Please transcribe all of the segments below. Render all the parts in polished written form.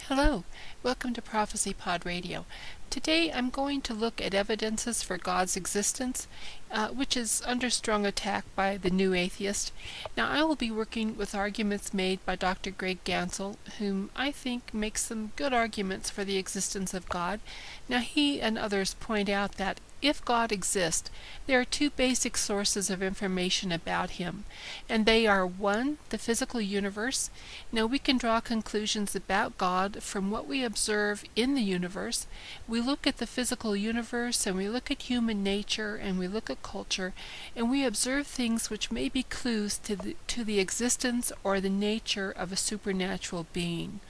Hello, welcome to Prophecy Pod Radio. Today I'm going to look at evidences for God's existence, which is under strong attack by the new atheist. Now I will be working with arguments made by Dr. Greg Gansel, whom I think makes some good arguments for the existence of God. Now he and others point out that if God exists, there are two basic sources of information about him, and they are one, the physical universe. Now we can draw conclusions about God from what we observe in the universe. We look at the physical universe, and we look at human nature, and we look at culture, and we observe things which may be clues to the existence or the nature of a supernatural being.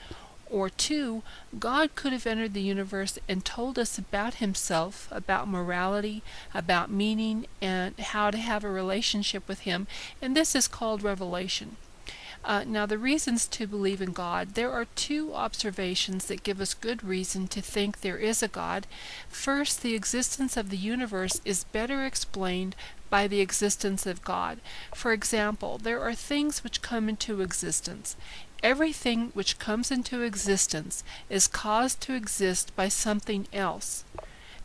Or two, God could have entered the universe and told us about himself, about morality, about meaning, and how to have a relationship with him, and this is called revelation. Now the reasons to believe in God, there are two observations that give us good reason to think there is a God. First, the existence of the universe is better explained by the existence of God. For example, there are things which come into existence. Everything which comes into existence is caused to exist by something else.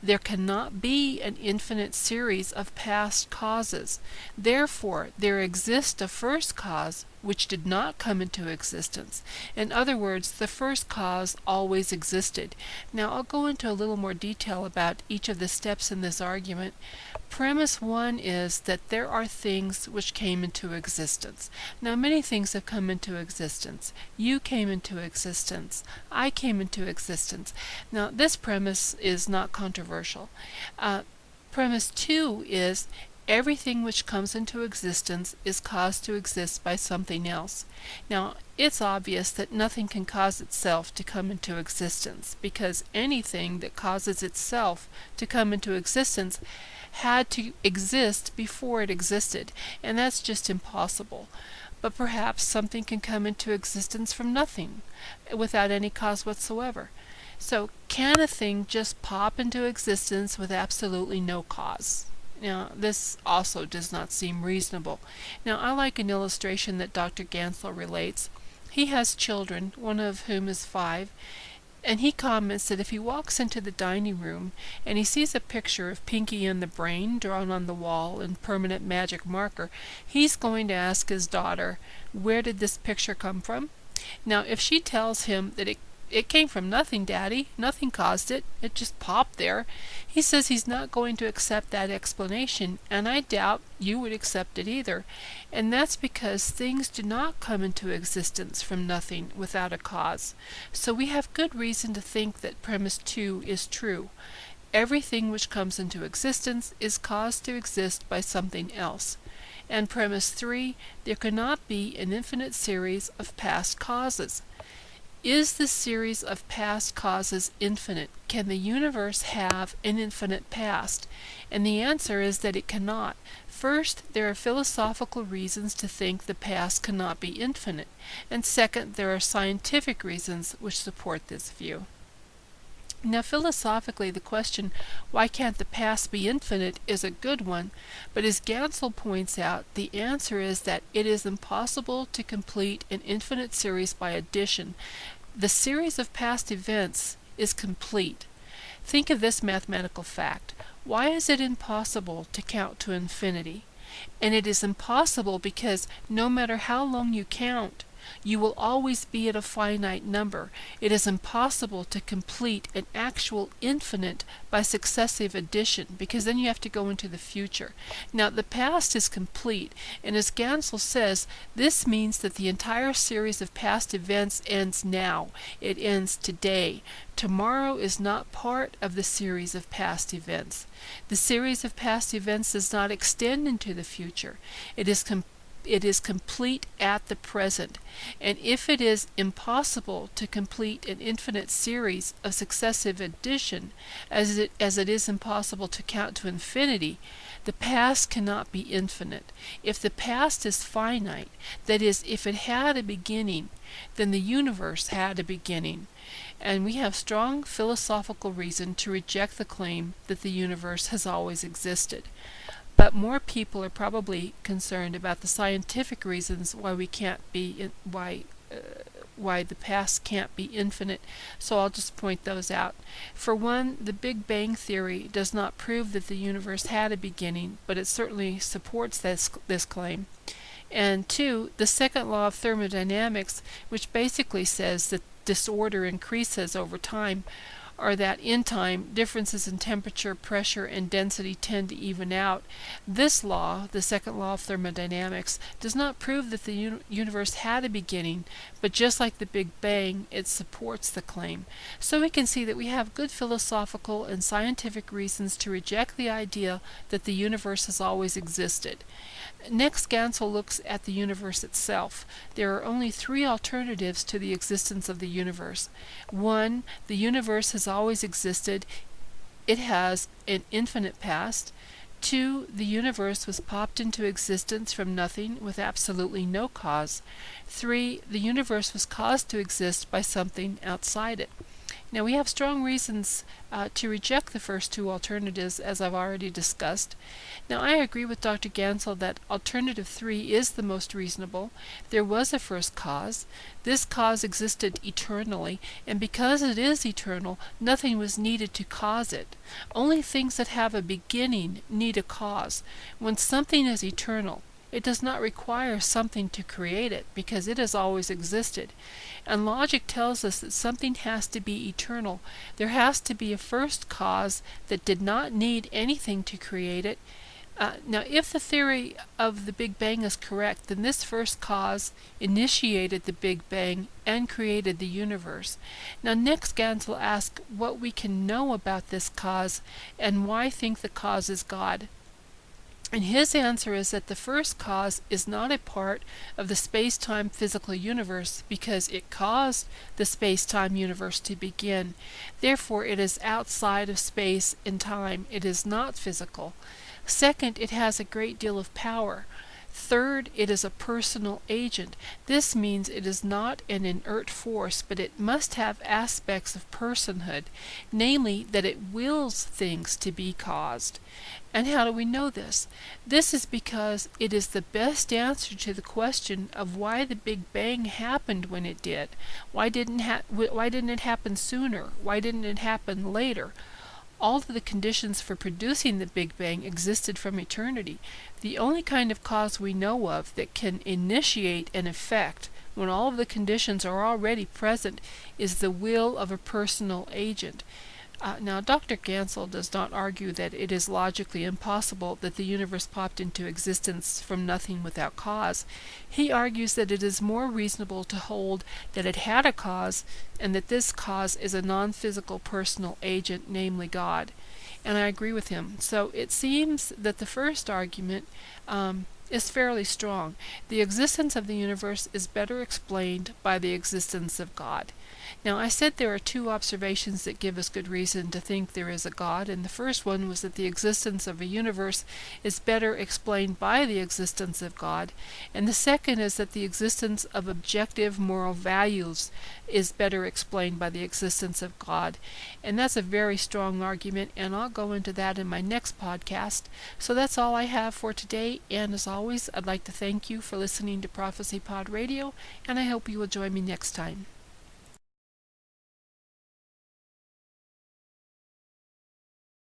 There cannot be an infinite series of past causes. Therefore, there exists a first cause which did not come into existence. In other words, the first cause always existed. Now, I'll go into a little more detail about each of the steps in this argument. Premise one is that there are things which came into existence. Now, many things have come into existence. You came into existence. I came into existence. Now, this premise is not controversial. Premise two is everything which comes into existence is caused to exist by something else. Now, it's obvious that nothing can cause itself to come into existence, because anything that causes itself to come into existence had to exist before it existed, and that's just impossible. But perhaps something can come into existence from nothing, without any cause whatsoever. So, can a thing just pop into existence with absolutely no cause? Now, this also does not seem reasonable. Now, I like an illustration that Dr. Gansel relates. He has children, one of whom is 5, and he comments that if he walks into the dining room and he sees a picture of Pinky and the Brain drawn on the wall in permanent magic marker, he's going to ask his daughter, "Where did this picture come from?" Now, if she tells him that it came from nothing, Daddy. Nothing caused it. It just popped there. He says he's not going to accept that explanation, and I doubt you would accept it either. And that's because things do not come into existence from nothing without a cause. So we have good reason to think that premise 2 is true. Everything which comes into existence is caused to exist by something else. And premise 3, there cannot be an infinite series of past causes. Is the series of past causes infinite? Can the universe have an infinite past? And the answer is that it cannot. First, there are philosophical reasons to think the past cannot be infinite. And second, there are scientific reasons which support this view. Now, philosophically, the question, why can't the past be infinite, is a good one, but as Gansel points out, the answer is that it is impossible to complete an infinite series by addition. The series of past events is complete. Think of this mathematical fact. Why is it impossible to count to infinity? And it is impossible because no matter how long you count, you will always be at a finite number. It is impossible to complete an actual infinite by successive addition, because then you have to go into the future. Now, the past is complete, and as Gansel says, this means that the entire series of past events ends now. It ends today. Tomorrow is not part of the series of past events. The series of past events does not extend into the future. It is complete at the present, and if it is impossible to complete an infinite series of successive addition, as it is impossible to count to infinity, the past cannot be infinite. If the past is finite, that is, if it had a beginning, then the universe had a beginning. And we have strong philosophical reason to reject the claim that the universe has always existed. But more people are probably concerned about the scientific reasons why we can't be, why the past can't be infinite, so I'll just point those out. For one, the Big Bang Theory does not prove that the universe had a beginning, but it certainly supports this claim. And two, the second law of thermodynamics, which basically says that disorder increases over time, or that in time, differences in temperature, pressure, and density tend to even out. This law, the second law of thermodynamics, does not prove that the universe had a beginning, but just like the Big Bang, it supports the claim. So we can see that we have good philosophical and scientific reasons to reject the idea that the universe has always existed. Next, Gansel looks at the universe itself. There are only three alternatives to the existence of the universe. One, the universe has always existed. It has an infinite past. Two, the universe was popped into existence from nothing with absolutely no cause. Three, the universe was caused to exist by something outside it. Now, we have strong reasons to reject the first two alternatives, as I've already discussed. Now, I agree with Dr. Gansel that alternative 3 is the most reasonable. There was a first cause. This cause existed eternally, and because it is eternal, nothing was needed to cause it. Only things that have a beginning need a cause. When something is eternal, it does not require something to create it, because it has always existed. And logic tells us that something has to be eternal. There has to be a first cause that did not need anything to create it. Now, if the theory of the Big Bang is correct, then this first cause initiated the Big Bang and created the universe. Now, next, Gansel asks what we can know about this cause and why think the cause is God. And his answer is that the first cause is not a part of the space-time physical universe because it caused the space-time universe to begin. Therefore, it is outside of space and time. It is not physical. Second, it has a great deal of power. Third, it is a personal agent. This means it is not an inert force, but it must have aspects of personhood, namely that it wills things to be caused. And how do we know this? This is because it is the best answer to the question of why the Big Bang happened when it did. Why didn't it happen sooner? Why didn't it happen later? All of the conditions for producing the Big Bang existed from eternity. The only kind of cause we know of that can initiate an effect when all of the conditions are already present is the will of a personal agent. Now, Dr. Gansel does not argue that it is logically impossible that the universe popped into existence from nothing without cause. He argues that it is more reasonable to hold that it had a cause and that this cause is a non-physical personal agent, namely God. And I agree with him. So it seems that the first argument is fairly strong. The existence of the universe is better explained by the existence of God. Now, I said there are two observations that give us good reason to think there is a God, and the first one was that the existence of a universe is better explained by the existence of God, and the second is that the existence of objective moral values is better explained by the existence of God. And that's a very strong argument, and I'll go into that in my next podcast. So that's all I have for today, and as always, I'd like to thank you for listening to Prophecy Pod Radio, and I hope you will join me next time.